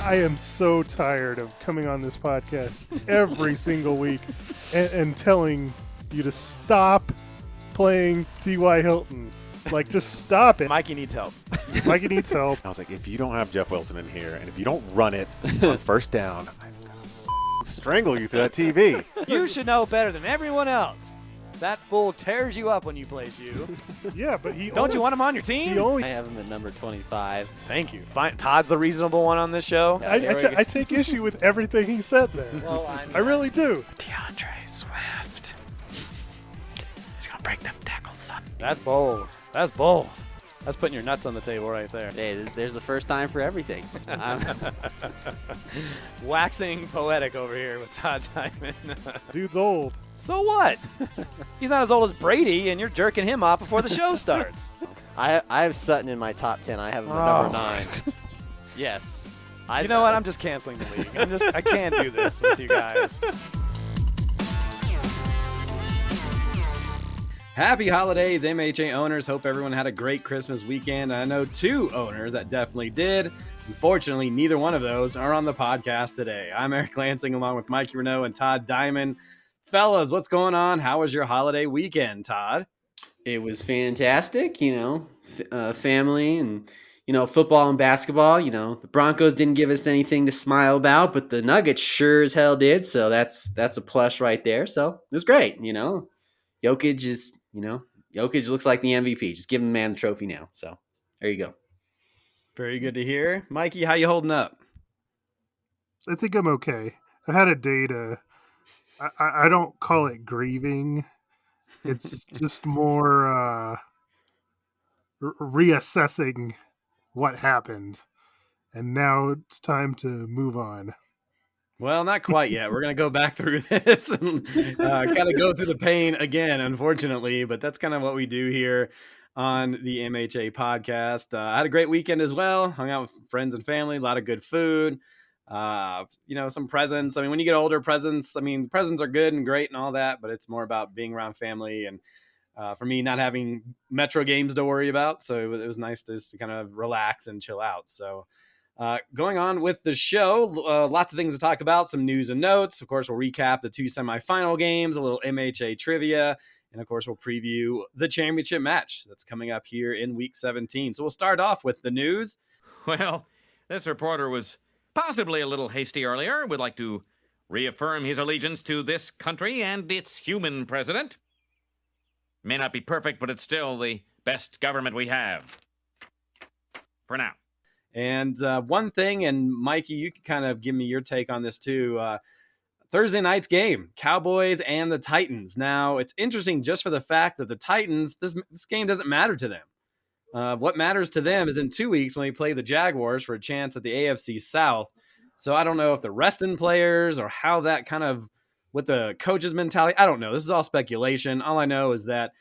I am so tired of coming on this podcast every single week and telling you to stop playing T.Y. Hilton. Like, just stop it. Mikey needs help. Mikey needs help. I was like, if you don't have Jeff Wilson in here, and if you don't run it on first down, I'm going to strangle you through that TV. You should know better than everyone else. That fool tears you up when you plays you. Yeah, but Don't you want him on your team? I have him at number 25. Thank you. Fine. Todd's the reasonable one on this show. I take issue with everything he said there. Well, I really do. DeAndre Swift. He's going to break them tackles, son. That's bold. That's bold. That's putting your nuts on the table right there. Hey, there's the first time for everything. Waxing poetic over here with Todd Diamond. Dude's old. So what? He's not as old as Brady, and you're jerking him off before the show starts. I have Sutton in my top 10. I have him at number 9. Yes. You know what? I'm just canceling the league. I can't do this with you guys. Happy holidays, MHA owners. Hope everyone had a great Christmas weekend. I know 2 owners that definitely did. Unfortunately, neither one of those are on the podcast today. I'm Eric Lansing along with Mikey Renault and Todd Diamond. Fellas, what's going on? How was your holiday weekend, Todd? It was fantastic, family and, football and basketball. The Broncos didn't give us anything to smile about, but the Nuggets sure as hell did. So that's a plus right there. So it was great, Jokic looks like the MVP. Just give the man the trophy now. So there you go. Very good to hear. Mikey, how you holding up? I think I'm okay. I had a day to... I don't call it grieving. It's just more reassessing what happened. And now it's time to move on. Well, not quite yet. We're going to go back through this and kind of go through the pain again, unfortunately. But that's kind of what we do here on the MHA podcast. I had a great weekend as well. Hung out with friends and family. A lot of good food. Some presents. I mean, when you get older, presents are good and great and all that, but it's more about being around family and for me, not having Metro games to worry about. So it was nice to kind of relax and chill out. So going on with the show, lots of things to talk about, some news and notes. Of course, we'll recap the 2 semifinal games, a little MHA trivia, and of course, we'll preview the championship match that's coming up here in week 17. So we'll start off with the news. Well, this reporter was possibly a little hasty earlier. Would like to reaffirm his allegiance to this country and its human president. May not be perfect, but it's still the best government we have. For now. And one thing, and Mikey, you can kind of give me your take on this too. Thursday night's game, Cowboys and the Titans. Now, it's interesting just for the fact that the Titans, this game doesn't matter to them. What matters to them is in 2 weeks when they play the Jaguars for a chance at the AFC South. So I don't know if they're resting players or how that kind of, with the coach's mentality, I don't know. This is all speculation. All I know is that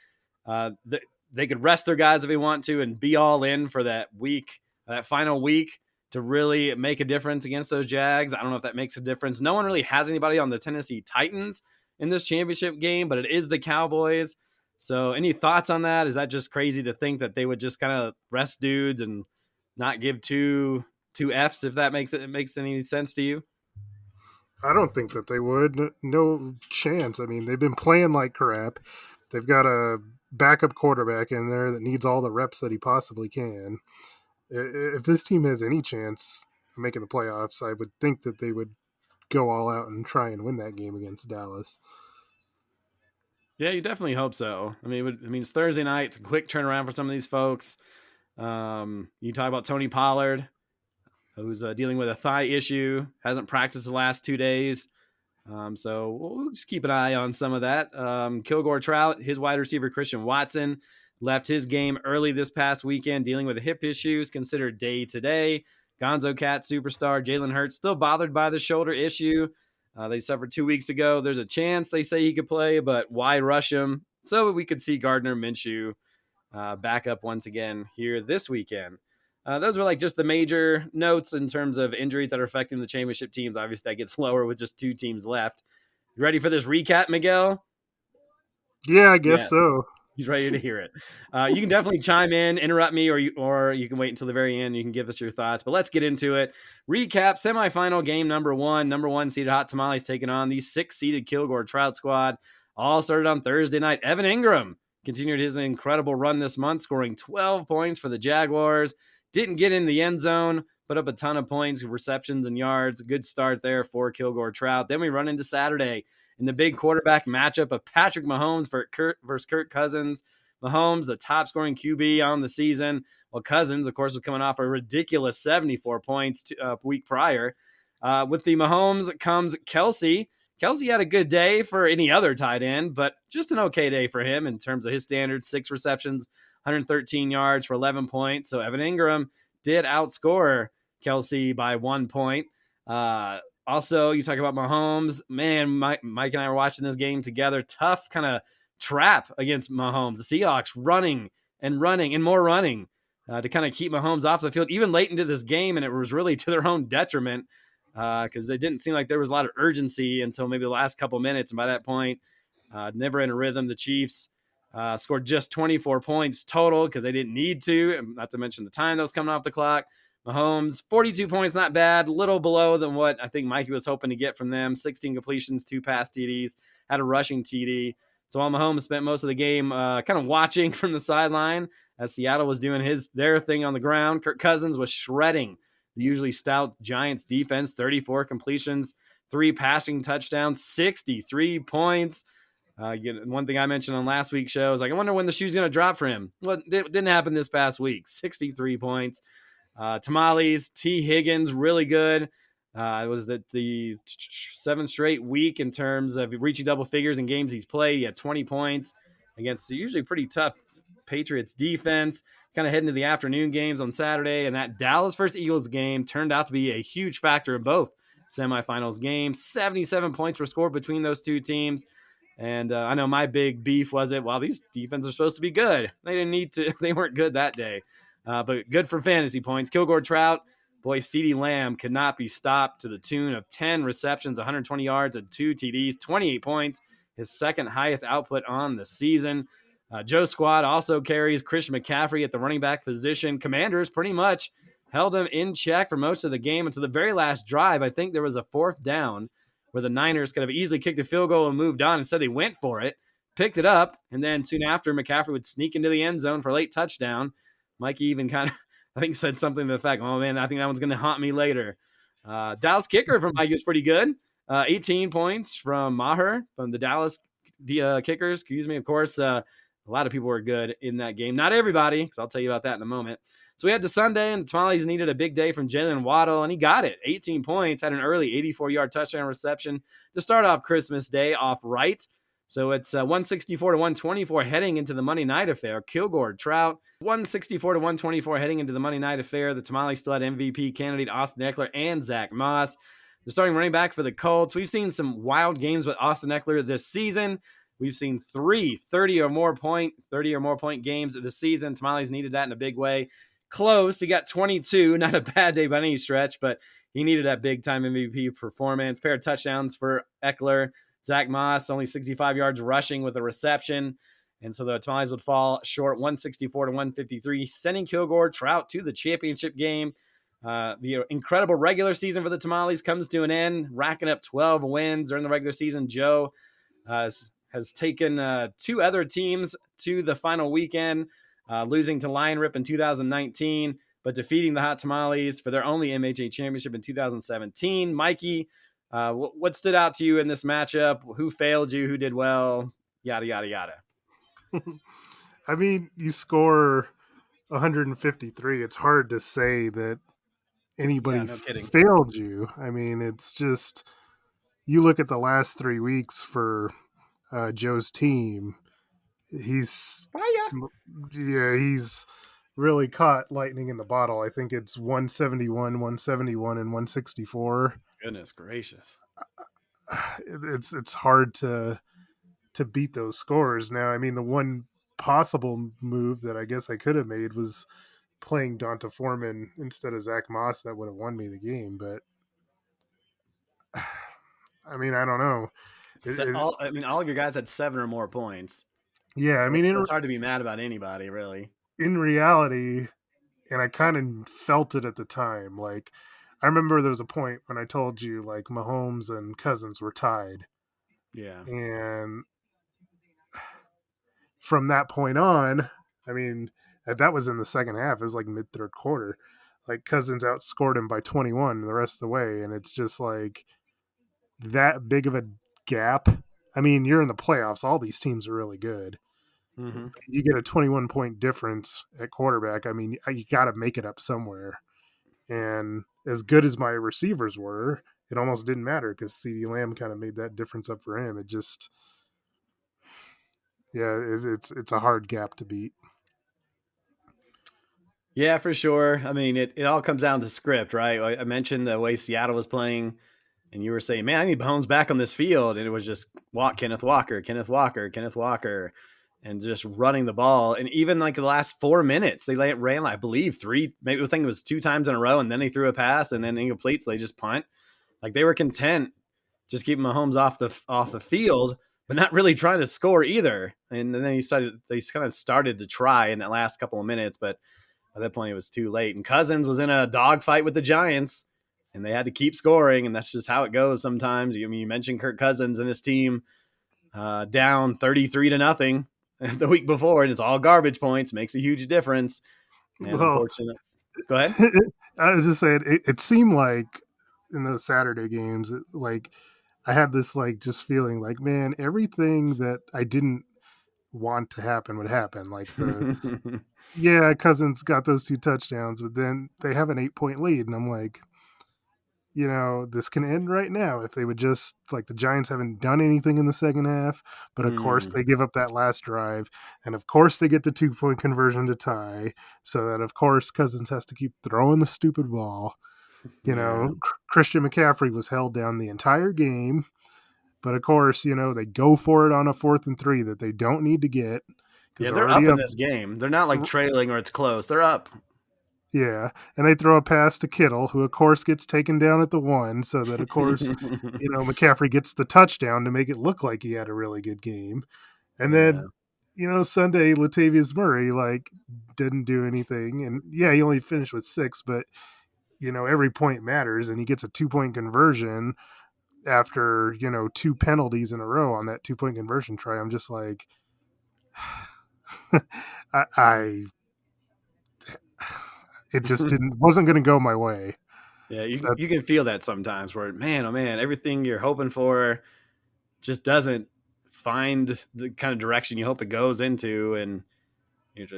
they could rest their guys if they want to and be all in for that week, that final week, to really make a difference against those Jags. I don't know if that makes a difference. No one really has anybody on the Tennessee Titans in this championship game, but it is the Cowboys. So any thoughts on that? Is that just crazy to think that they would just kind of rest dudes and not give two Fs, if that makes any sense to you? I don't think that they would. No chance. I mean, they've been playing like crap. They've got a backup quarterback in there that needs all the reps that he possibly can. If this team has any chance of making the playoffs, I would think that they would go all out and try and win that game against Dallas. Yeah, you definitely hope so. I mean, it's Thursday night. It's a quick turnaround for some of these folks. You talk about Tony Pollard, who's dealing with a thigh issue, hasn't practiced the last 2 days. So we'll just keep an eye on some of that. Kilgore Trout, his wide receiver Christian Watson, left his game early this past weekend, dealing with hip issues, considered day to day. Gonzo Cat superstar Jalen Hurts still bothered by the shoulder issue. They suffered 2 weeks ago. There's a chance they say he could play, but why rush him? So we could see Gardner Minshew back up once again here this weekend. Those were like just the major notes in terms of injuries that are affecting the championship teams. Obviously, that gets lower with just 2 teams left. You ready for this recap, Miguel? Yeah, I guess so. He's ready to hear it. You can definitely chime in, interrupt me, or you can wait until the very end. You can give us your thoughts. But let's get into it. Recap semifinal game number one. Number one seeded Hot Tamales taking on the 6-seeded Kilgore Trout squad. All started on Thursday night. Evan Ingram continued his incredible run this month, scoring 12 points for the Jaguars. Didn't get in the end zone, put up a ton of points, receptions, and yards. Good start there for Kilgore Trout. Then we run into Saturday in the big quarterback matchup of Patrick Mahomes versus Kirk Cousins. Mahomes, the top scoring QB on the season, while Cousins, of course, was coming off a ridiculous 74 points a week prior. With the Mahomes comes Kelsey. Kelsey had a good day for any other tight end, but just an okay day for him in terms of his standards. 6 receptions, 113 yards for 11 points. So Evan Ingram did outscore Kelsey by 1 point. Also, you talk about Mahomes. Man, Mike and I were watching this game together. Tough kind of trap against Mahomes. The Seahawks running and more running to kind of keep Mahomes off the field, even late into this game, and it was really to their own detriment because it didn't seem like there was a lot of urgency until maybe the last couple minutes. And by that point, never in a rhythm. The Chiefs scored just 24 points total because they didn't need to, not to mention the time that was coming off the clock. Mahomes, 42 points, not bad, little below than what I think Mikey was hoping to get from them. 16 completions, 2 pass TDs, had a rushing TD. So while Mahomes spent most of the game kind of watching from the sideline as Seattle was doing their thing on the ground, Kirk Cousins was shredding the usually stout Giants defense, 34 completions, 3 passing touchdowns, 63 points. One thing I mentioned on last week's show is like, I wonder when the shoe's going to drop for him. Well, it didn't happen this past week. 63 points. Tamales, T. Higgins, really good. It was the 7th straight week in terms of reaching double figures in games he's played. He had 20 points against the usually pretty tough Patriots defense. Kind of heading to the afternoon games on Saturday, and that Dallas versus Eagles game turned out to be a huge factor in both semifinals games. 77 points were scored between those two teams. And I know my big beef was these defenses are supposed to be good. They didn't need to. They weren't good that day. But good for fantasy points. Kilgore Trout, boy, CeeDee Lamb could not be stopped to the tune of 10 receptions, 120 yards, and 2 TDs, 28 points, his second highest output on the season. Joe's squad also carries Christian McCaffrey at the running back position. Commanders pretty much held him in check for most of the game until the very last drive. I think there was a 4th down where the Niners could have easily kicked a field goal and moved on. Instead, they went for it, picked it up, and then soon after, McCaffrey would sneak into the end zone for a late touchdown. Mikey even kind of, I think, said something to the fact, oh, man, I think that one's going to haunt me later. Dallas kicker from Mikey was pretty good. 18 points from Maher from the Dallas kickers. Excuse me. Of course, a lot of people were good in that game. Not everybody, because I'll tell you about that in a moment. So we had to Sunday, and the Tamales needed a big day from Jalen Waddle, and he got it. 18 points, had an early 84-yard touchdown reception to start off Christmas Day off right. So it's 164 to 124 heading into the Monday night affair. Kilgore Trout, 164 to 124 heading into the Monday night affair. The Tamales still had MVP candidate Austin Eckler and Zach Moss. The starting running back for the Colts. We've seen some wild games with Austin Eckler this season. We've seen 3 30 or more point games this season. Tamales needed that in a big way. Close. He got 22. Not a bad day by any stretch, but he needed that big-time MVP performance. Pair of touchdowns for Eckler. Zach Moss, only 65 yards rushing with a reception. And so the Tamales would fall short 164 to 153, sending Kilgore Trout to the championship game. The incredible regular season for the Tamales comes to an end, racking up 12 wins during the regular season. Joe has taken 2 other teams to the final weekend, losing to Lion Rip in 2019, but defeating the Hot Tamales for their only MHA championship in 2017. Mikey, what stood out to you in this matchup? Who failed you? Who did well? Yada, yada, yada. I mean, you score 153. It's hard to say that anybody failed you. I mean, it's just, you look at the last 3 weeks for Joe's team. He's really caught lightning in the bottle. I think it's 171, 171, and 164. Goodness gracious. It's hard to beat those scores. Now, I mean, the one possible move that I guess I could have made was playing Donta Foreman instead of Zach Moss. That would have won me the game, but I mean, I don't know. All of your guys had 7 or more points. Yeah, I So mean, it's hard to be mad about anybody, really. in reality, and I kind of felt it at the time. Like, I remember there was a point when I told you like Mahomes and Cousins were tied, Yeah. and from that point on, I mean, that was in the second half. It was like mid third quarter. Like Cousins outscored him by 21 the rest of the way, and it's just like that big of a gap. I mean, you're in the playoffs. All these teams are really good. Mm-hmm. You get a 21-point difference at quarterback. I mean, you got to make it up somewhere. And as good as my receivers were, it almost didn't matter because CeeDee Lamb kind of made that difference up for him. It just, yeah, it's a hard gap to beat. Yeah, for sure. I mean, it all comes down to script, right? I mentioned the way Seattle was playing, and you were saying, man, I need Mahomes back on this field. And it was just Kenneth Walker, and just running the ball. And even like the last 4 minutes, they ran, I believe, maybe I think it was 2 times in a row, and then they threw a pass and then incomplete, so they just punt. Like they were content just keeping Mahomes off the field, but not really trying to score either. And then they kind of started to try in that last couple of minutes, but at that point, it was too late. And Cousins was in a dogfight with the Giants, and they had to keep scoring, and that's just how it goes sometimes. I mean, you mentioned Kirk Cousins and his team down 33-0 the week before, and it's all garbage points. Makes a huge difference. And Well, unfortunately, go ahead. I was just saying, it seemed like in those Saturday games, like I had this like just feeling like, man, everything that I didn't want to happen would happen. Like yeah, Cousins got those 2 touchdowns, but then they have an 8-point lead, and I'm like, this can end right now if they would just like the Giants haven't done anything in the second half, but of course they give up that last drive, and of course they get the 2-point conversion to tie, so that of course Cousins has to keep throwing the stupid ball. Yeah. Christian McCaffrey was held down the entire game, but of course, they go for it on a 4th and 3 that they don't need to get because Yeah, they're up in this game. They're not like trailing or it's close. They're up. Yeah, and they throw a pass to Kittle, who of course gets taken down at the 1, so that of course, McCaffrey gets the touchdown to make it look like he had a really good game. And Yeah. then, Sunday, Latavius Murray like didn't do anything, and yeah, he only finished with 6, but every point matters, and he gets a 2-point conversion after 2 penalties in a row on that 2-point conversion try. I'm just like, I it just wasn't going to go my way. Yeah, you can feel that sometimes where, man, oh man, everything you're hoping for just doesn't find the kind of direction you hope it goes into. And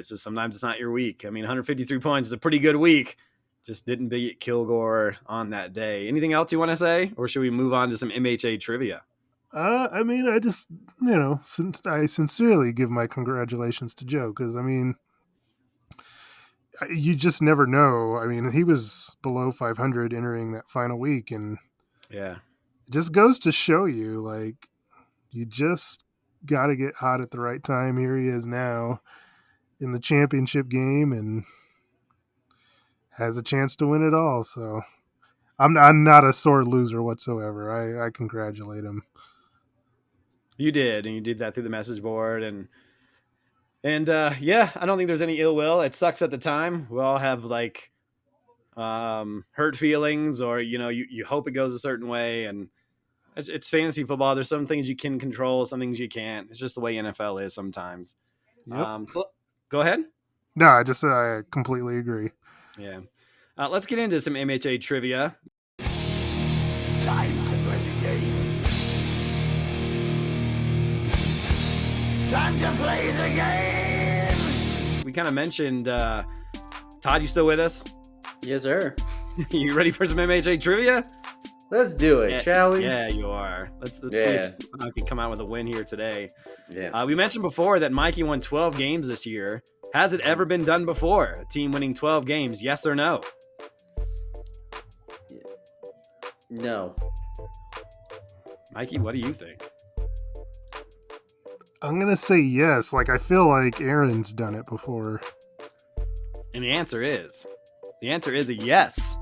sometimes it's not your week. I mean, 153 points is a pretty good week. Just didn't beat Kilgore on that day. Anything else you want to say? Or should we move on to some MHA trivia? I mean, I just, since I sincerely give my congratulations to Joe, because I mean, you just never know. I mean, he was below 500 entering that final week, and yeah, it just goes to show you, like, you just got to get hot at the right time. Here he is now in the championship game and has a chance to win it all. So I'm not a sore loser whatsoever. I congratulate him. You did, and you did that through the message board, and yeah, I don't think there's any ill will. It sucks at the time. We all have like hurt feelings, or you hope it goes a certain way, and it's fantasy football. There's some things you can control, some things you can't. It's just the way NFL is sometimes. Yep. So go ahead. No, I completely agree. Yeah. Let's get into some MHA trivia. Time to play the game. Time to play the game. We kind of mentioned, Todd, you still with us? Yes, sir. You ready for some MHA trivia? Let's do it, shall we? Yeah, you are. Let's see if I can come out with a win here today. Yeah. We mentioned before that Mikey won 12 games this year. Has it ever been done before? A team winning 12 games, yes or no? No. Mikey, what do you think? I'm going to say yes. Like, I feel like Aaron's done it before. And the answer is a yes.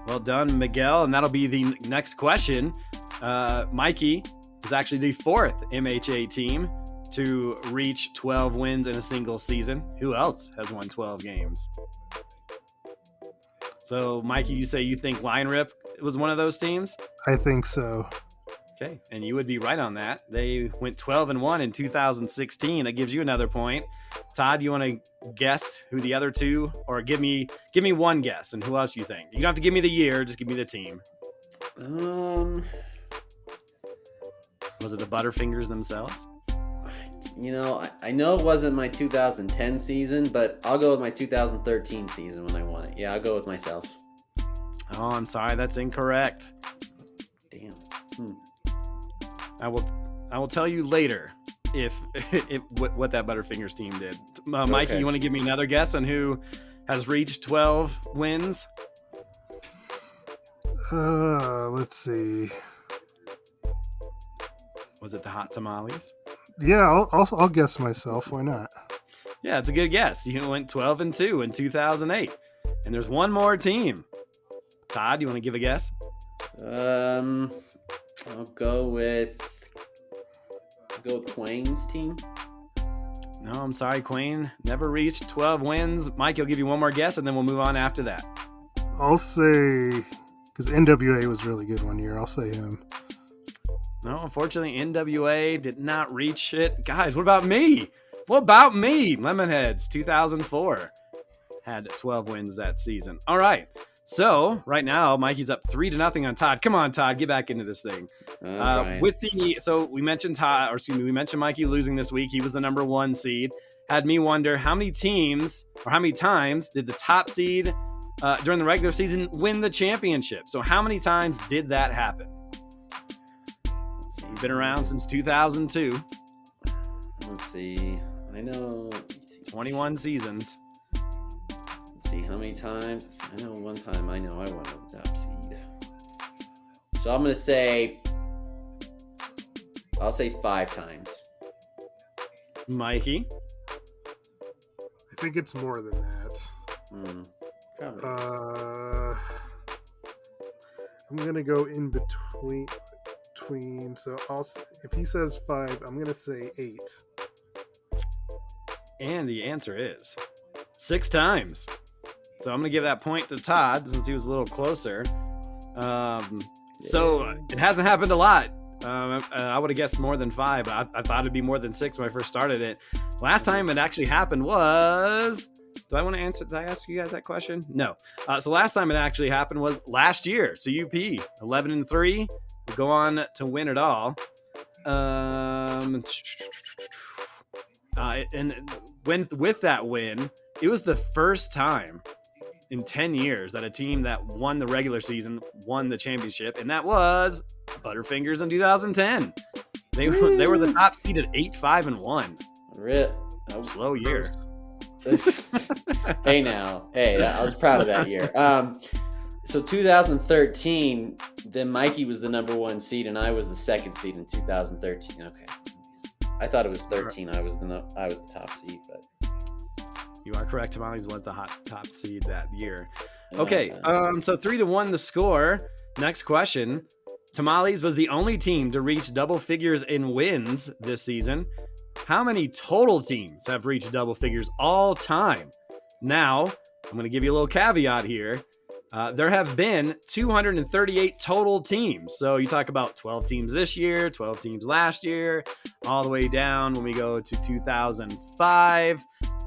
Well done, Miguel. And that'll be the next question. Mikey is actually the 4th MHA team to reach 12 wins in a single season. Who else has won 12 games? So, Mikey, you say you think Lion Rip was one of those teams? I think so. Okay, and you would be right on that. They went 12-1 in 2016. That gives you another point. Todd, you want to guess who the other two, or give me one guess, and who else you think? You don't have to give me the year, just give me the team. Was it the Butterfingers themselves? I know it wasn't my 2010 season, but I'll go with my 2013 season when I won it. Yeah, I'll go with myself. Oh, I'm sorry, that's incorrect. Damn. I will tell you later if what that Butterfingers team did. Mikey, Okay. you want to give me another guess on who has reached 12 wins? Let's see. Was it the Hot Tamales? Yeah, I'll guess myself. Why not? Yeah, it's a good guess. You went 12-2 in 2008, and there's one more team. Todd, you want to give a guess? I'll go with Quain's team. No, I'm sorry, Queen never reached 12 wins. Mike, I'll give you one more guess, and then we'll move on after that. I'll say, because NWA was really good one year. I'll say him. No, unfortunately, NWA did not reach it. Guys, what about me? What about me? Lemonheads, 2004, had 12 wins that season. All right. So right now, Mikey's up 3-0 on Todd. Come on, Todd, get back into this thing. We mentioned we mentioned Mikey losing this week. He was the number 1 seed. Had me wonder how many times did the top seed during the regular season win the championship? So how many times did that happen? You've been around since 2002. Let's see. I know 21 seasons. Let's see how many times. I know one time I won the top seed. So I'm gonna say, I'll say 5 times. Mikey. I think it's more than that. Probably. I'm gonna go in between. So if he says 5, I'm gonna say 8. And the answer is 6 times. So I'm going to give that point to Todd since he was a little closer. So it hasn't happened a lot. I would have guessed more than 5. I thought it'd be more than 6 when I first started it. Last time it actually happened was... Did I ask you guys that question? No. So last time it actually happened was last year. So UP, 11-3, will go on to win it all. And with that win, it was the first time in 10 years that a team that won the regular season won the championship, and that was Butterfingers in 2010. They were the top seed at 8-5-1. Rip. Slow year. Hey, I was proud of that year. So 2013, then Mikey was the number 1 seed, and I was the 2nd seed in 2013. Okay, I thought it was 13. I was the top seed, but you are correct. Tamales was the top seed that year. Okay, so 3-1 the score. Next question. Tamales was the only team to reach double figures in wins this season. How many total teams have reached double figures all time? Now, I'm going to give you a little caveat here. There have been 238 total teams. So you talk about 12 teams this year, 12 teams last year, all the way down when we go to 2005,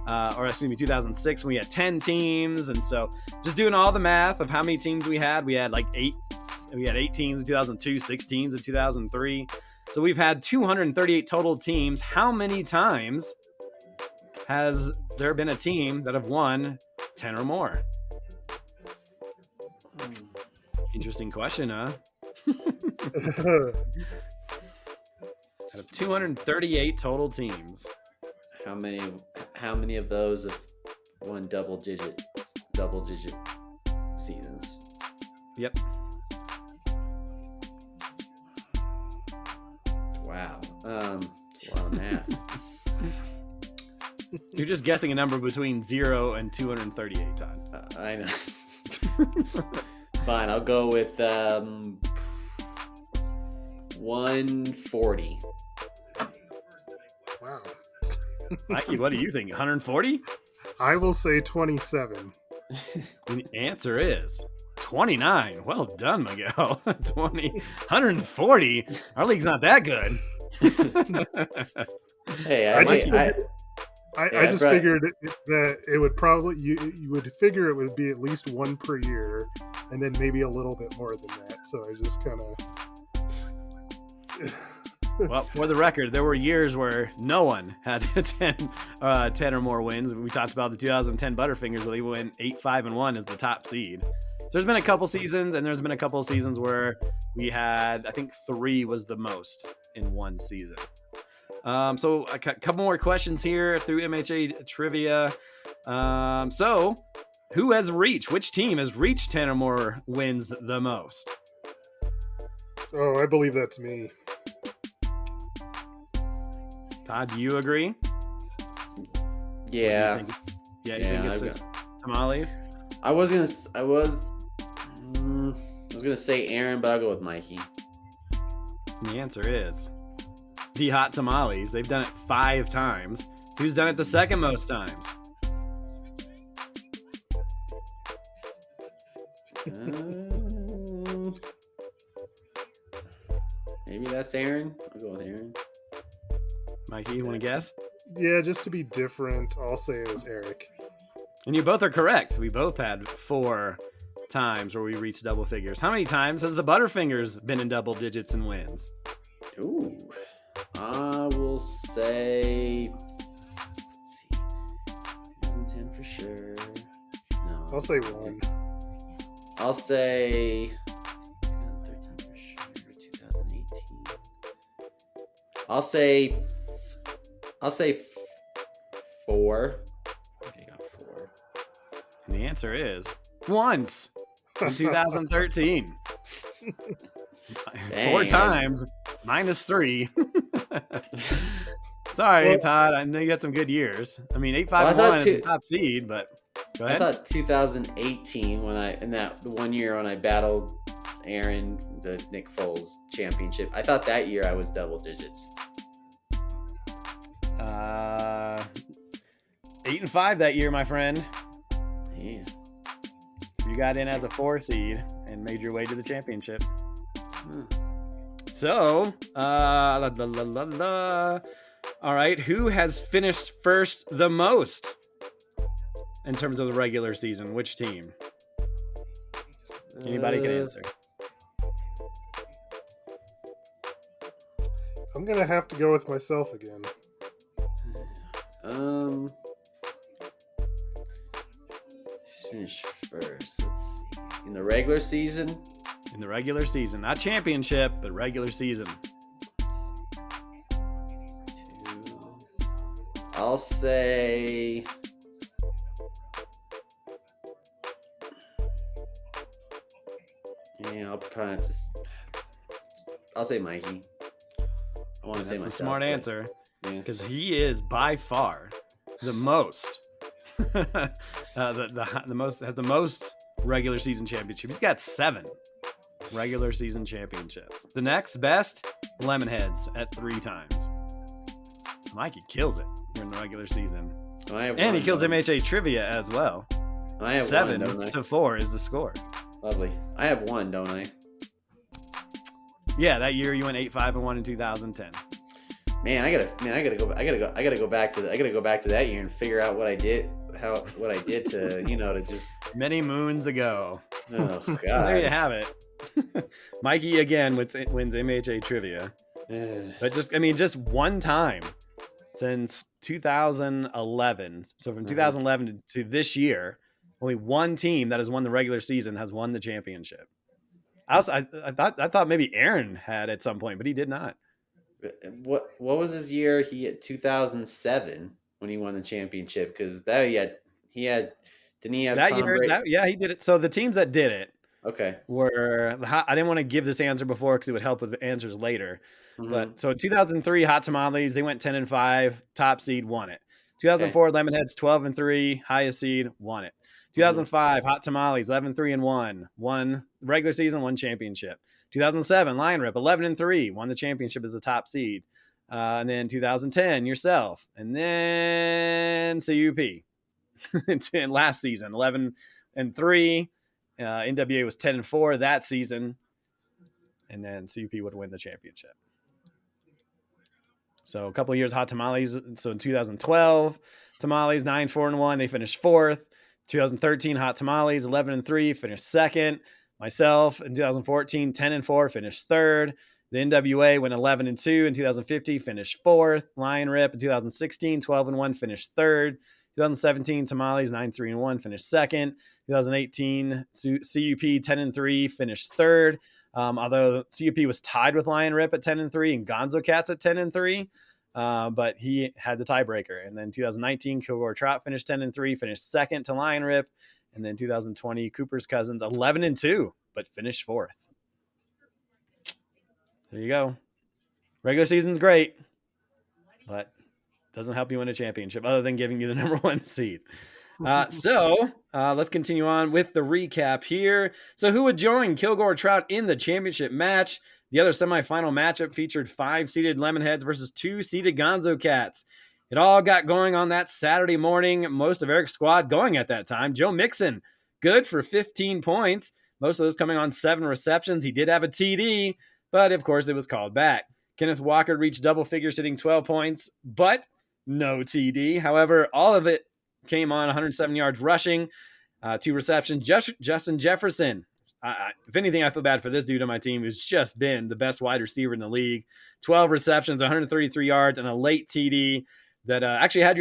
2006 when we had 10 teams. And so just doing all the math of how many teams we had like 8. We had 8 teams in 2002, 6 teams in 2003. So we've had 238 total teams. How many times has there been a team that have won 10 or more? Interesting question, huh? Out of 238 total teams, how many of those have won double digit seasons? Yep. Wow. It's a lot of math. You're just guessing a number between 0 and 238, Todd. I know. Fine, I'll go with 140. Wow, Wow. Mikey, what do you think? 140? I will say 27. The answer is 29. Well done, Miguel. 140. Our league's not that good. Hey, I just Brett. figured that it would probably you would figure it would be at least one per year, and then maybe a little bit more than that. So I just kind of. Well, for the record, there were years where no one had 10 or more wins. We talked about the 2010 Butterfingers where they went 8-5-1 as the top seed. So there's been a couple seasons, and there's been a couple of seasons where we had, I think 3 was the most in one season. So a couple more questions here through MHA trivia. So which team has reached 10 or more wins the most? Oh, I believe that's me. Todd, do you agree? Yeah. You think it's Tamales? I was gonna say Aaron, but I'll go with Mikey. And the answer is the Hot Tamales. They've done it 5 times. Who's done it the second most times? Maybe that's Aaron. I'll go with Aaron. Mikey, you want to guess? Yeah, just to be different, I'll say it was Eric. And you both are correct. We both had 4 times where we reached double figures. How many times has the Butterfingers been in double digits in wins? Ooh. I will say, let's see, 2010 for sure. No. I'll say 1. I'll say 2013 for sure. 2018. I'll say 4. Okay, got 4. And the answer is once in 2013. 4 times, -3. Sorry, Todd. I know you had some good years. I mean, 8-5-1 is the top seed, but go ahead. I thought 2018 in that one year when I battled Aaron, the Nick Foles championship. I thought that year I was double digits. 8-5 that year, my friend. Jeez. You got in as a 4 seed and made your way to the championship. So, all right, who has finished first the most in terms of the regular season? Which team? Anybody can answer. I'm gonna have to go with myself again. Finish first. Let's see. In the regular season? In the regular season. Not championship, but regular season. I'll say... Yeah, I'll probably have to... I'll say Mikey. I want to say myself. That's a smart answer. Yeah. Because he is by far the most... has the most regular season championships. He's got 7 regular season championships. The next best, Lemonheads at 3 times. Mikey kills it during the regular season. And he kills MHA trivia as well. I have 7-4 is the score. Lovely. I have 1, don't I? Yeah, that year you went 8-5-1 in 2010. Man, I gotta go back to that year and figure out what I did to to just many moons ago. Oh God. There you have it. Mikey again wins MHA trivia. But just one time since 2011. So from 2011 to this year, only one team that has won the regular season has won the championship. I thought maybe Aaron had at some point, but he did not. What was his year? He had 2007 when he won the championship, because that he had didn't he have that Tom year? Brady? Yeah, he did it. So the teams that did it, okay, were I didn't want to give this answer before because it would help with the answers later. But so in 2003, Hot Tamales, they went 10-5, top seed, won it. 2004, Lemonheads 12-3, highest seed, won it. 2005, Hot Tamales 11-3-1, won regular season, won championship. 2007, Lion Rip 11-3, won the championship as the top seed. And then 2010, yourself. And then CUP last season, 11-3. NWA was 10-4 that season. And then CUP would win the championship. So a couple of years, Hot Tamales. So in 2012, Tamales 9-4-1. They finished 4th. 2013, Hot Tamales 11-3, finished 2nd. Myself in 2014, 10-4, finished 3rd. The NWA went 11-2 in 2015, finished 4th. Lion Rip in 2016, 12-1, finished 3rd. 2017, Tamales 9-3-1, finished 2nd. 2018, CUP 10-3, finished 3rd. Although CUP was tied with Lion Rip at 10-3 and Gonzo Cats at 10-3. But he had the tiebreaker. And then 2019, Kilgore Trout finished 10-3, finished 2nd to Lion Rip. And then 2020, Cooper's Cousins 11-2, but finished 4th. There you go. Regular season's great, but doesn't help you win a championship other than giving you the number 1 seed. So let's continue on with the recap here. So who would join Kilgore Trout in the championship match? The other semifinal matchup featured 5-seeded Lemonheads versus 2-seeded Gonzo Cats. It all got going on that Saturday morning. Most of Eric's squad going at that time. Joe Mixon, good for 15 points. Most of those coming on 7 receptions. He did have a TD, but of course it was called back. Kenneth Walker reached double figures, hitting 12 points, but no TD. However, all of it came on 107 yards rushing, 2 receptions. Justin Jefferson. If anything, I feel bad for this dude on my team who's just been the best wide receiver in the league. 12 receptions, 133 yards, and a late TD that actually had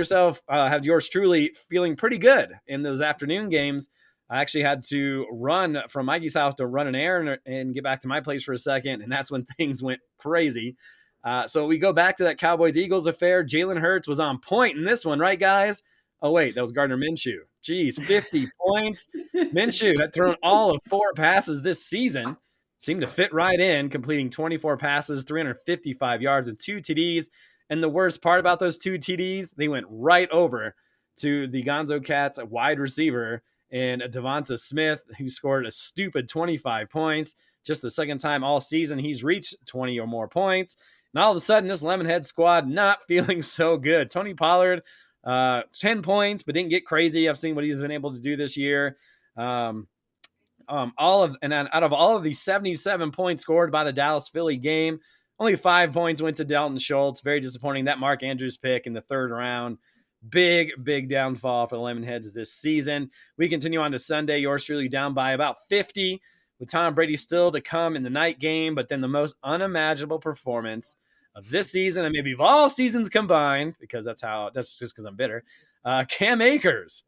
yours truly feeling pretty good in those afternoon games. I actually had to run from Mikey's house to run an errand and get back to my place for a second, and that's when things went crazy. So we go back to that Cowboys-Eagles affair. Jalen Hurts was on point in this one, right, guys? Oh, wait, that was Gardner Minshew. Jeez, 50 points. Minshew had thrown all of 4 passes this season. Seemed to fit right in, completing 24 passes, 355 yards, and 2 TDs. And the worst part about those 2 TDs, they went right over to the Gonzo Cats wide receiver and Devonta Smith, who scored a stupid 25 points. Just the second time all season he's reached 20 or more points. And all of a sudden, this Lemonhead squad not feeling so good. Tony Pollard, 10 points, but didn't get crazy. I've seen what he's been able to do this year. Out of all of the 77 points scored by the Dallas-Philly game, only 5 points went to Dalton Schultz. Very disappointing. That Mark Andrews pick in the 3rd round. Big downfall for the Lemonheads this season. We continue on to Sunday. Yours truly down by about 50, with Tom Brady still to come in the night game, but then the most unimaginable performance of this season, and maybe of all seasons combined, because that's just because I'm bitter. Cam Akers.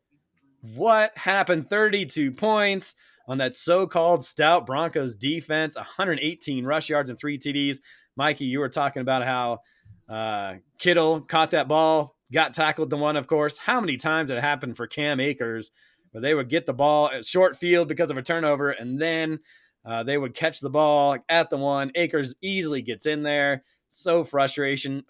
What happened? 32 points on that so-called stout Broncos defense, 118 rush yards and 3 TDs. Mikey, you were talking about how Kittle caught that ball, got tackled the one, of course. How many times did it happen for Cam Akers where they would get the ball at short field because of a turnover, and then they would catch the ball at the one. Akers easily gets in there. So frustrating.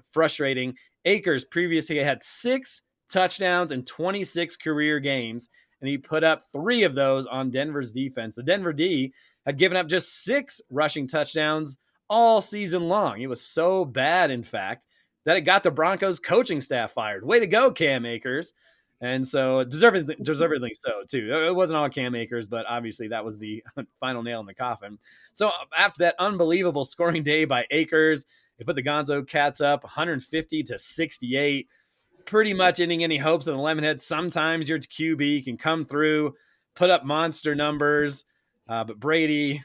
Akers previously had 6 touchdowns in 26 career games, and he put up 3 of those on Denver's defense. The Denver D had given up just 6 rushing touchdowns all season long. It was so bad, in fact, that it got the Broncos coaching staff fired. Way to go, Cam Akers. And so deservedly so, too. It wasn't all Cam Akers, but obviously that was the final nail in the coffin. So after that unbelievable scoring day by Akers, they put the Gonzo Cats up 150-68, pretty much ending any hopes of the Lemonheads. Sometimes your QB can come through, put up monster numbers, but Brady,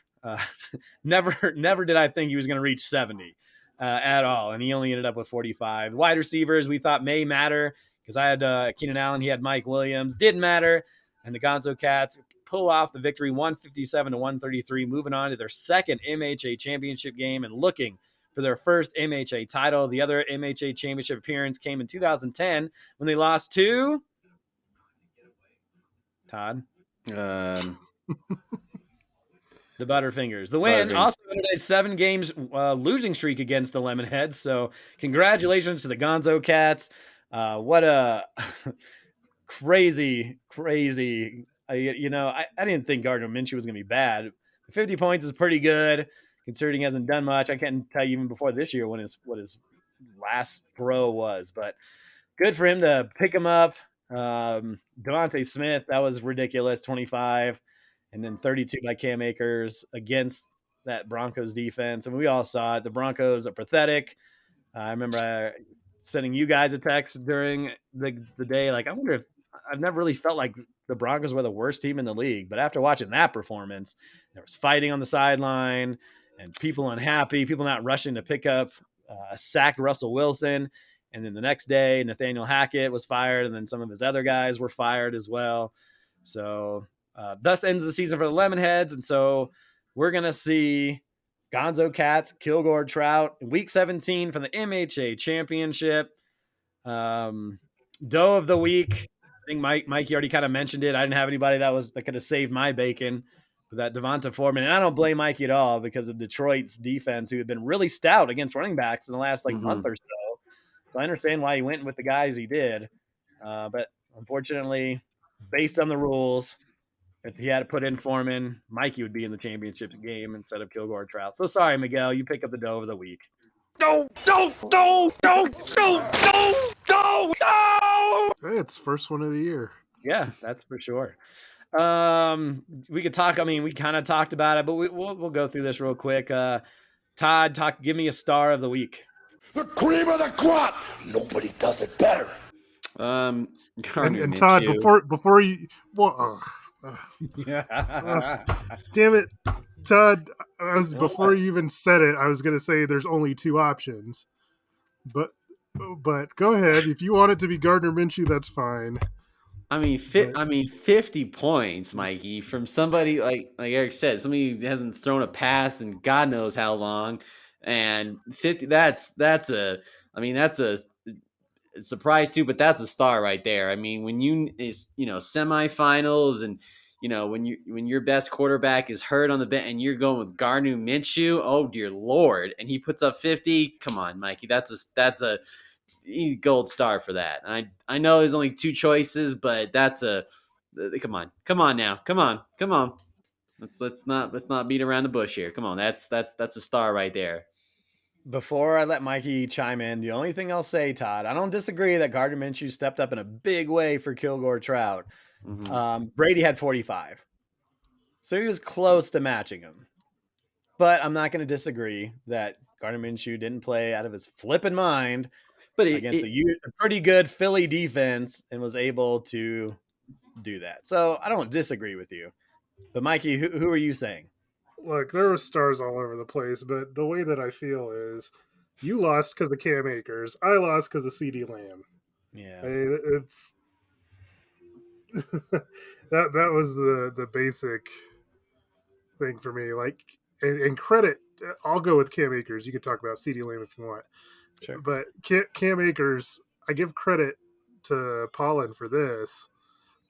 never did I think he was going to reach 70 at all, and he only ended up with 45. Wide receivers we thought may matter, because I had Keenan Allen, he had Mike Williams, didn't matter, and the Gonzo Cats pull off the victory 157-133, moving on to their second MHA championship game and looking for their first MHA title. The other MHA championship appearance came in 2010 when they lost to Todd. The Butterfingers. The win also ended a 7 games losing streak against the Lemonheads. So congratulations to the Gonzo Cats. What a crazy. I didn't think Gardner Minshew was going to be bad. 50 points is pretty good considering he hasn't done much. I can't tell you even before this year what his last throw was. But good for him to pick him up. Devontae Smith, that was ridiculous, 25, and then 32 by Cam Akers against that Broncos defense. And we all saw it. The Broncos are pathetic. I remember sending you guys a text during the day. Like, I wonder if I've never really felt like the Broncos were the worst team in the league. But after watching that performance, there was fighting on the sideline and people unhappy, people not rushing to pick up a sacked Russell Wilson. And then the next day, Nathaniel Hackett was fired, and then some of his other guys were fired as well. So thus ends the season for the Lemonheads. And so we're going to see Gonzo Cats, Kilgore Trout, week 17 for the MHA Championship. Doe of the week. I think Mikey already kind of mentioned it. I didn't have anybody that could have saved my bacon for that Devonta Foreman. And I don't blame Mikey at all because of Detroit's defense, who had been really stout against running backs in the last month or so. So I understand why he went with the guys he did. But unfortunately, based on the rules, if he had to put in Foreman, Mikey would be in the championship game instead of Kilgore Trout. So sorry, Miguel, you pick up the Doe of the week. No! Hey, it's first one of the year. Yeah, that's for sure. We could talk. I mean, we kind of talked about it, but we'll go through this real quick. Todd, give me a star of the week. The cream of the crop! Nobody does it better. And Todd, before you, well, damn it, Todd! Before you even said it, I was going to say there's only two options, but go ahead. If you want it to be Gardner Minshew, that's fine. I mean, 50 points, Mikey, from somebody like Eric said, somebody who hasn't thrown a pass in God knows how long, and 50. That's a surprise too, but that's a star right there. I mean, when semifinals, and when your best quarterback is hurt on the bench and you're going with Gardner Minshew, oh dear Lord, and he puts up 50. Come on, Mikey, that's a gold star for that. I know there's only two choices, but that's come on now. Come on. Let's not beat around the bush here. Come on. That's a star right there. Before I let Mikey chime in, the only thing I'll say, Todd, I don't disagree that Gardner Minshew stepped up in a big way for Kilgore Trout. Mm-hmm. Brady had 45. So he was close to matching him. But I'm not going to disagree that Gardner Minshew didn't play out of his flipping mind against a pretty good Philly defense and was able to do that. So I don't disagree with you. But Mikey, who are you saying? Look, there were stars all over the place, but the way that I feel is you lost because of Cam Akers. I lost because of CeeDee Lamb. Yeah. It's that was the basic thing for me. Like, and credit, I'll go with Cam Akers. You can talk about CeeDee Lamb if you want. Sure. But Cam Akers, I give credit to Pollen for this.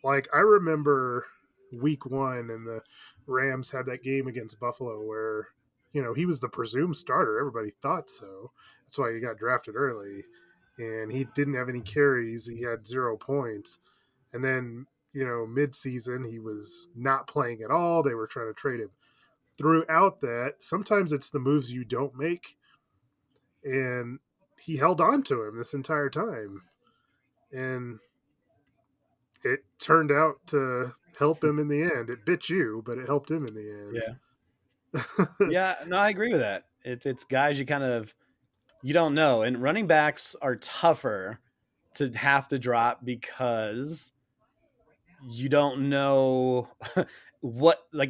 Like, I remember week 1 and the Rams had that game against Buffalo where, he was the presumed starter. Everybody thought so. That's why he got drafted early. And he didn't have any carries. He had 0 points. And then, mid-season, he was not playing at all. They were trying to trade him. Throughout that, sometimes it's the moves you don't make. And he held on to him this entire time. And it turned out to help him in the end. It bit you, but it helped him in the end. Yeah. Yeah, no, I agree with that. It's guys you don't know. And running backs are tougher to have to drop because you don't know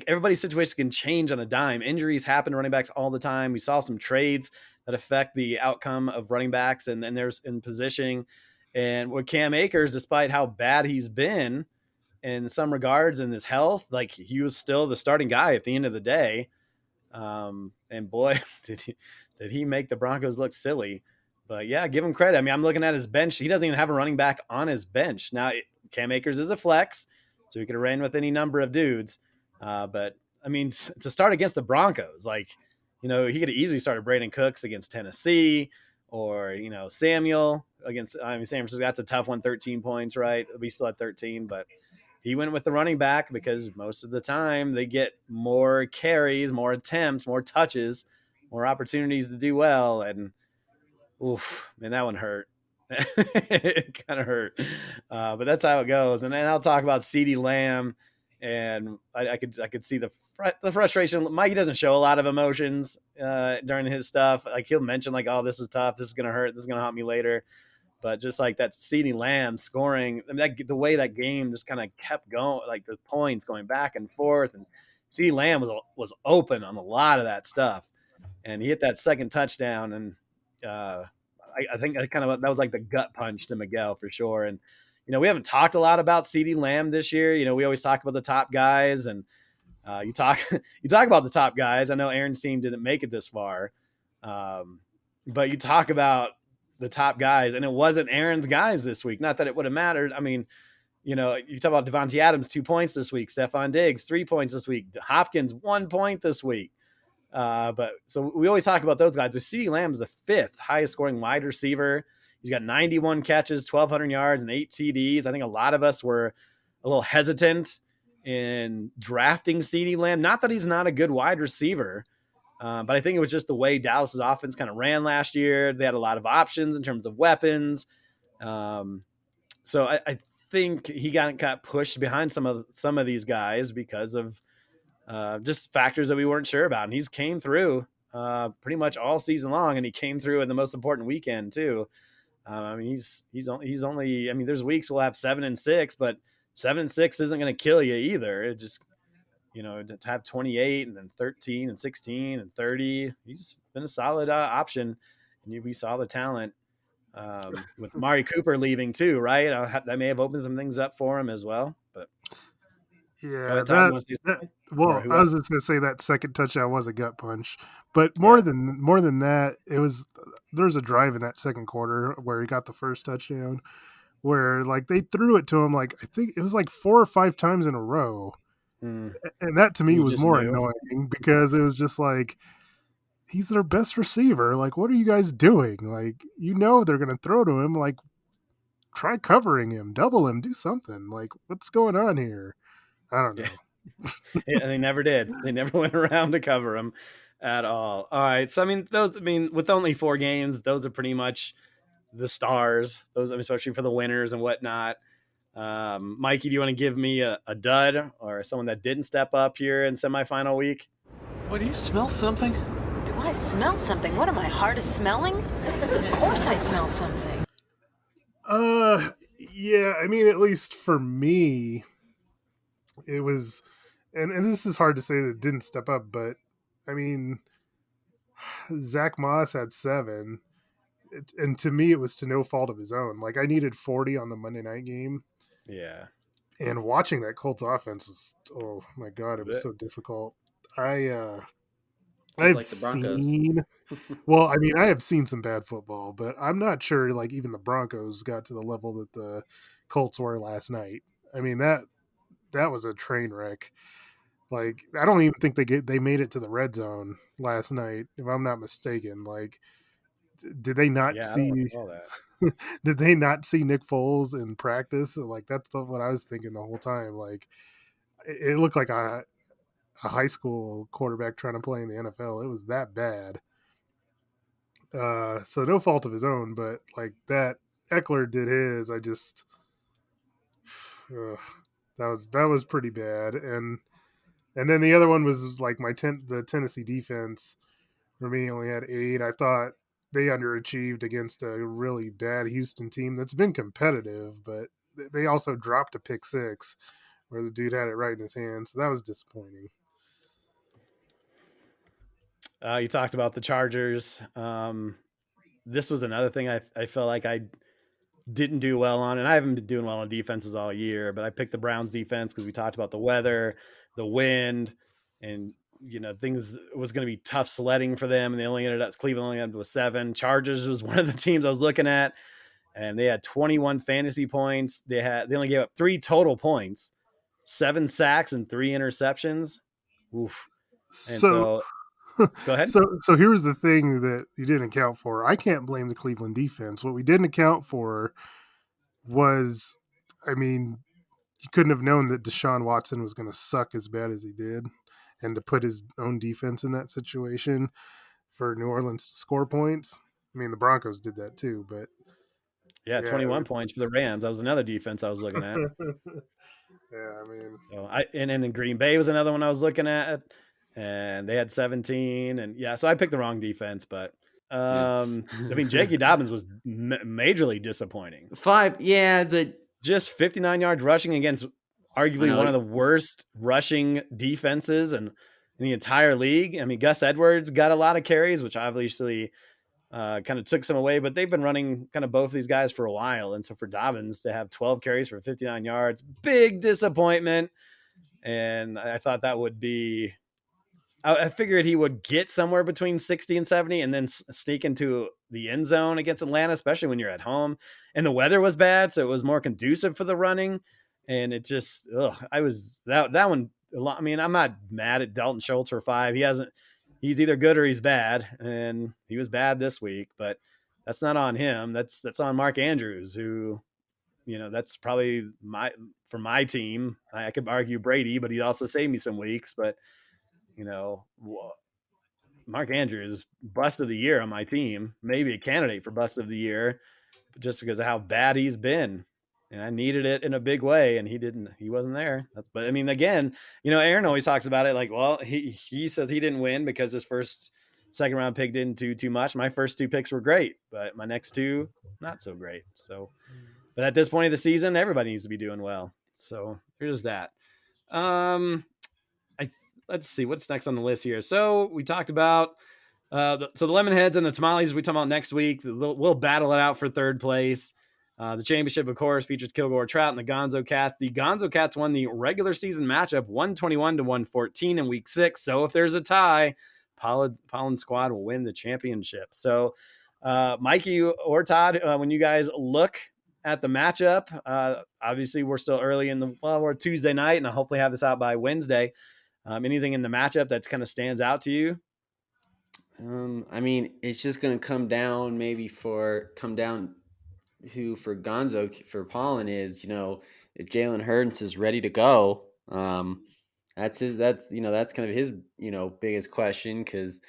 everybody's situation can change on a dime. Injuries happen to running backs all the time. We saw some trades that affect the outcome of running backs and there's in positioning. And with Cam Akers, despite how bad he's been in some regards in his health, like he was still the starting guy at the end of the day. And boy, did he make the Broncos look silly. But yeah, give him credit. I mean, I'm looking at his bench. He doesn't even have a running back on his bench. Now, Cam Akers is a flex, so he could have ran with any number of dudes. But I mean, to start against the Broncos, he could have easily started Brandon Cooks against Tennessee or, Samuel against, San Francisco. That's a tough one, 13 points, right? We still had 13, but he went with the running back because most of the time they get more carries, more attempts, more touches, more opportunities to do well. And Oof, man, that one hurt. It kind of hurt, but that's how it goes. And then I'll talk about CeeDee Lamb, and I could see the frustration. Mikey doesn't show a lot of emotions during his stuff. Like he'll mention like, "Oh, this is tough. This is gonna hurt. This is gonna haunt me later." But just like that CeeDee Lamb scoring, I mean, the way that game just kind of kept going, like the points going back and forth, and CeeDee Lamb was open on a lot of that stuff, and he hit that second touchdown, and I think that was like the gut punch to Miguel for sure. And we haven't talked a lot about CeeDee Lamb this year. We always talk about the top guys, and you talk you talk about the top guys. I know Aaron's team didn't make it this far, but you talk about the top guys, and it wasn't Aaron's guys this week. Not that it would have mattered. I mean, you talk about Devontae Adams, 2 points this week. Stephon Diggs, 3 points this week. Hopkins, 1 point this week. But so we always talk about those guys. But CeeDee Lamb is the 5th highest scoring wide receiver. He's got 91 catches, 1,200 yards, and 8 TDs. I think a lot of us were a little hesitant in drafting CeeDee Lamb. Not that he's not a good wide receiver, but I think it was just the way Dallas's offense kind of ran last year. They had a lot of options in terms of weapons. So I think he got pushed behind some of these guys because of just factors that we weren't sure about. And he's came through pretty much all season long, and he came through in the most important weekend too. I mean, he's only. I mean, there's weeks we'll have 7 and 6, but 7 and 6 isn't going to kill you either. It just to have 28 and then 13 and 16 and 30, he's been a solid option, and we saw the talent. With Mari Cooper leaving too, right? That may have opened some things up for him as well. But Yeah, ahead, Todd, well, I was just gonna say that second touchdown was a gut punch, but more than that, there was a drive in that second quarter where he got the first touchdown, where like they threw it to him like I think it was like 4 or 5 times in a row, and that to me was more annoying because it was just like he's their best receiver. Like, what are you guys doing? Like, they're gonna throw to him. Like, try covering him, double him, do something. Like, what's going on here? I don't know. Yeah, they never did. They never went around to cover him at all. All right. So, with only 4 games, those are pretty much the stars, especially for the winners and whatnot. Mikey, do you want to give me a dud or someone that didn't step up here in semifinal week? What, do you smell something? Do I smell something? What am I, hard of smelling? Of course I smell something. Yeah, I mean, at least for me, it was, and this is hard to say that it didn't step up, but I mean, Zach Moss had 7, and to me, it was to no fault of his own. Like, I needed 40 on the Monday night game. Yeah. And watching that Colts offense was, oh my God, it was so difficult. I've like seen, well, I mean, I have seen some bad football, but I'm not sure like even the Broncos got to the level that the Colts were last night. I mean, that was a train wreck. Like, I don't even think they made it to the red zone last night, if I'm not mistaken. Like, did they not see? Did they not see Nick Foles in practice? Like, that's what I was thinking the whole time. Like, it looked like a high school quarterback trying to play in the NFL. It was that bad. So no fault of his own, but like that Eckler did his. I just that was pretty bad. And then the other one was like the Tennessee defense. For me, only had 8. I thought they underachieved against a really bad Houston team that's been competitive, but they also dropped a pick 6 where the dude had it right in his hand. So that was disappointing. You talked about the Chargers. This was another thing I felt like I didn't do well on, and I haven't been doing well on defenses all year, but I picked the Browns defense because we talked about the weather, the wind, and things was going to be tough sledding for them, and Cleveland only ended up with 7. Chargers was one of the teams I was looking at, and they had 21 fantasy points. They only gave up 3 total points, 7 sacks and 3 interceptions. Oof. And so go ahead. So here's the thing that you didn't account for. I can't blame the Cleveland defense. What we didn't account for was, I mean, you couldn't have known that Deshaun Watson was going to suck as bad as he did, and to put his own defense in that situation for New Orleans to score points. I mean, the Broncos did that too, but Yeah, yeah, 21 points for the Rams. That was another defense I was looking at. yeah. I mean, So and then Green Bay was another one I was looking at, and they had 17. And yeah, so I picked the wrong defense, but I mean, J.K. Dobbins was majorly disappointing. 5, yeah, Just 59 yards rushing against arguably one of the worst rushing defenses in the entire league. I mean, Gus Edwards got a lot of carries, which obviously kind of took some away, but they've been running kind of both these guys for a while. And so for Dobbins to have 12 carries for 59 yards, big disappointment. And I thought that would be, I figured he would get somewhere between 60 and 70 and then sneak into the end zone against Atlanta, especially when you're at home. And the weather was bad, so it was more conducive for the running. And it just, I was, that one, I mean, I'm not mad at Dalton Schultz for 5. He's either good or he's bad. And he was bad this week, but that's not on him. That's on Mark Andrews, who, that's probably for my team. I could argue Brady, but he also saved me some weeks. But Mark Andrews, bust of the year on my team, maybe a candidate for bust of the year, just because of how bad he's been. And I needed it in a big way, and he wasn't there. But I mean, again, Aaron always talks about it like, well, he says he didn't win because his second round pick didn't do too much. My first 2 picks were great, but my next 2, not so great. So, but at this point of the season, everybody needs to be doing well. So here's that. Let's see what's next on the list here. So we talked about the Lemonheads and the Tamales. We talk about next week. We'll battle it out for third place. The championship, of course, features Kilgore, Trout, and the Gonzo Cats. The Gonzo Cats won the regular season matchup 121-114 in week 6. So if there's a tie, Pollen Squad will win the championship. So Mikey or Todd, when you guys look at the matchup, obviously we're still early we're Tuesday night, and I'll hopefully have this out by Wednesday. Anything in the matchup that kind of stands out to you? I mean, it's just going to come down to for Gonzo, for Pollen is, if Jalen Hurts is ready to go, that's kind of his, biggest question. Cause,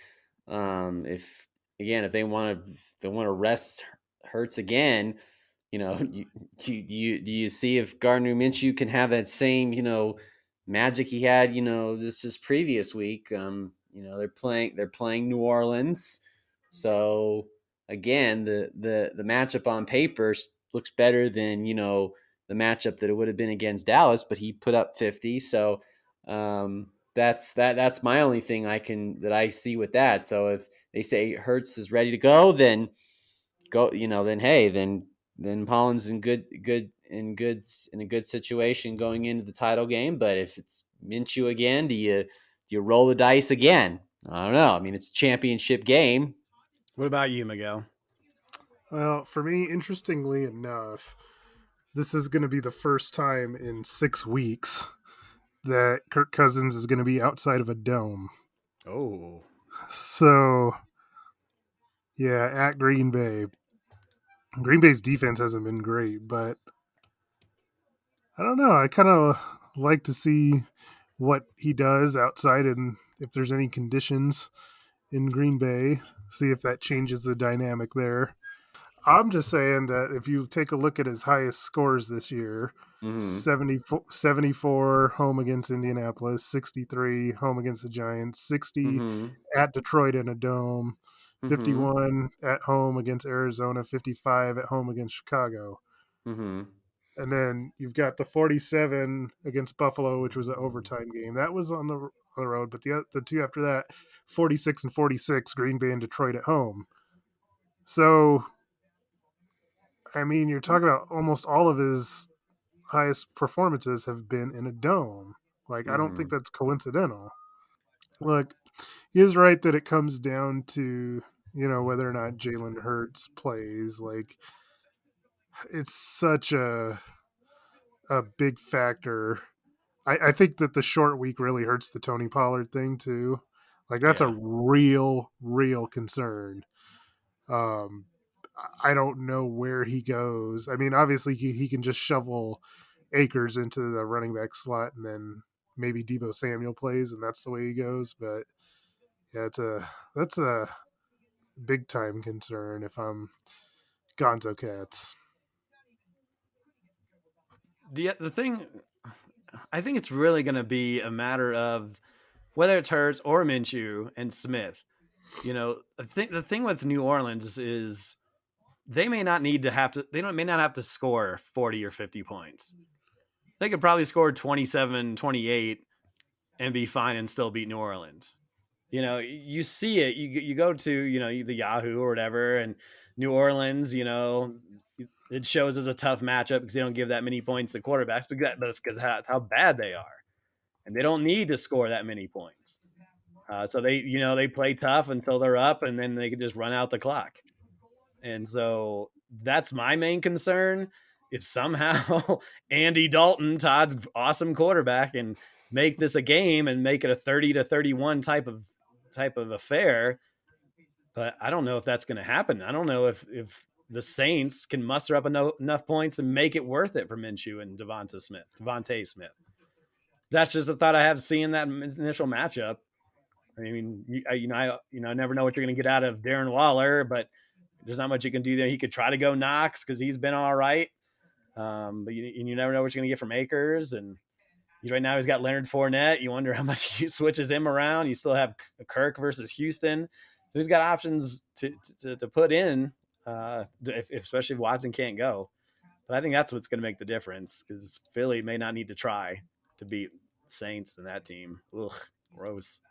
if they want to rest Hurts again, do you see if Gardner Minshew can have that same, magic he had, this previous week? They're playing New Orleans, so again, the matchup on paper looks better than the matchup that it would have been against Dallas, but he put up 50. So that's my only thing that I see with that. So if they say Hurts is ready to go, then go. Then hey, then Pollen's in a good situation going into the title game. But if it's Minshew again, do you roll the dice again? I don't know. I mean, it's a championship game. What about you, Miguel? Well, for me, interestingly enough, this is going to be the first time in 6 weeks that Kirk Cousins is going to be outside of a dome. Oh. So, yeah, at Green Bay. Green Bay's defense hasn't been great, but I don't know. I kind of like to see what he does outside and if there's any conditions in Green Bay, see if that changes the dynamic there. I'm just saying that if you take a look at his highest scores this year, 74 home against Indianapolis, 63 home against the Giants, 60 at Detroit in a dome, 51 at home against Arizona, 55 at home against Chicago. And then you've got the 47 against Buffalo, which was an overtime game. That was on the road, but the 2 after that, 46 and 46, Green Bay and Detroit at home. So, I mean, you're talking about almost all of his highest performances have been in a dome. Like, I don't think that's coincidental. Look, he is right that it comes down to, whether or not Jalen Hurts plays. Like, it's such a big factor. I think that the short week really hurts the Tony Pollard thing too. Like, that's a real concern. I don't know where he goes. I mean, obviously he can just shovel Akers into the running back slot, and then maybe Deebo Samuel plays, and that's the way he goes. But yeah, that's a big time concern if I'm Gonzo Cats. The thing, I think it's really going to be a matter of whether it's Hurts or Minshew and Smith. You know, I think the thing with New Orleans is they may not have to score 40 or 50 points. They could probably score 27, 28 and be fine and still beat New Orleans. You know, you see it, you go to, you know, the Yahoo or whatever, and New Orleans, you know, it shows as a tough matchup because they don't give that many points to quarterbacks, but that's because that's how bad they are. And they don't need to score that many points. So they play tough until they're up, and then they can just run out the clock. And so that's my main concern. If somehow Andy Dalton, Todd's awesome quarterback, and make this a game and make it a 30-31 type of affair. But I don't know if that's going to happen. I don't know if the Saints can muster up enough points and make it worth it for Minshew and Devontae Smith. That's just the thought I have seeing that initial matchup. I mean, I never know what you're going to get out of Darren Waller, but there's not much you can do there. He could try to go Knox because he's been all right. But you never know what you're going to get from Akers. And right now he's got Leonard Fournette. You wonder how much he switches him around. You still have Kirk versus Houston. So he's got options to put in, especially if Watson can't go. But I think that's what's going to make the difference because Philly may not need to try to beat Saints and that team. Ugh, gross.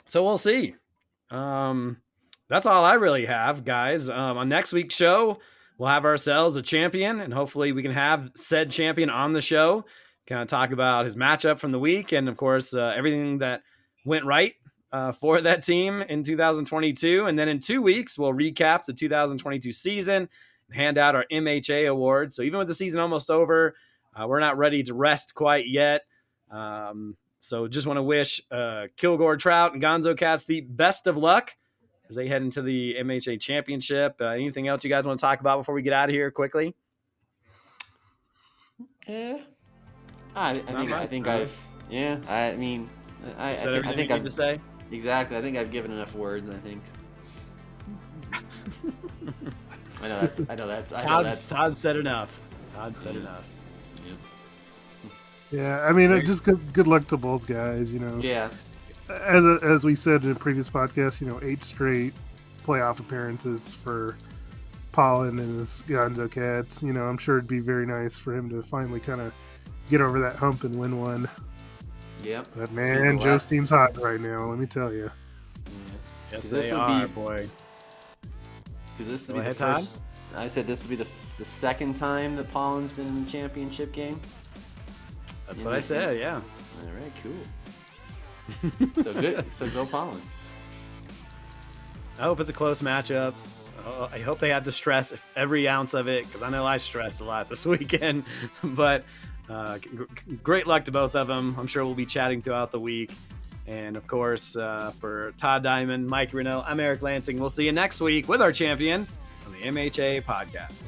So we'll see. That's all I really have, guys. On next week's show, we'll have ourselves a champion, and hopefully we can have said champion on the show, kind of talk about his matchup from the week, and of course, everything that went right for that team in 2022. And then in 2 weeks, we'll recap the 2022 season and hand out our MHA awards. So even with the season almost over, we're not ready to rest quite yet. So just want to wish Kilgore, Trout, and Gonzo Cats the best of luck as they head into the MHA championship. Anything else you guys want to talk about before we get out of here quickly? Yeah. I think I've to say. Exactly. I think I've given enough words, I think. I know that's Todd said enough. Todd said enough. Yeah, I mean, just good luck to both guys, you know. Yeah. As we said in a previous podcast, you know, 8 straight playoff appearances for Pollen and his Gonzo Cats. You know, I'm sure it'd be very nice for him to finally kind of get over that hump and win one. Yep. But man, Joe's team's hot right now, let me tell you. Yes, they are, boy. Because this would be the first. I said this would be the second time that Pollen's been in the championship game. That's what I said, yeah. All right, cool. So good. So go Pollen. I hope it's a close matchup. I hope they had to stress every ounce of it because I know I stressed a lot this weekend. But great luck to both of them. I'm sure we'll be chatting throughout the week. And, of course, for Todd Diamond, Mike Renault, I'm Eric Lansing. We'll see you next week with our champion on the MHA podcast.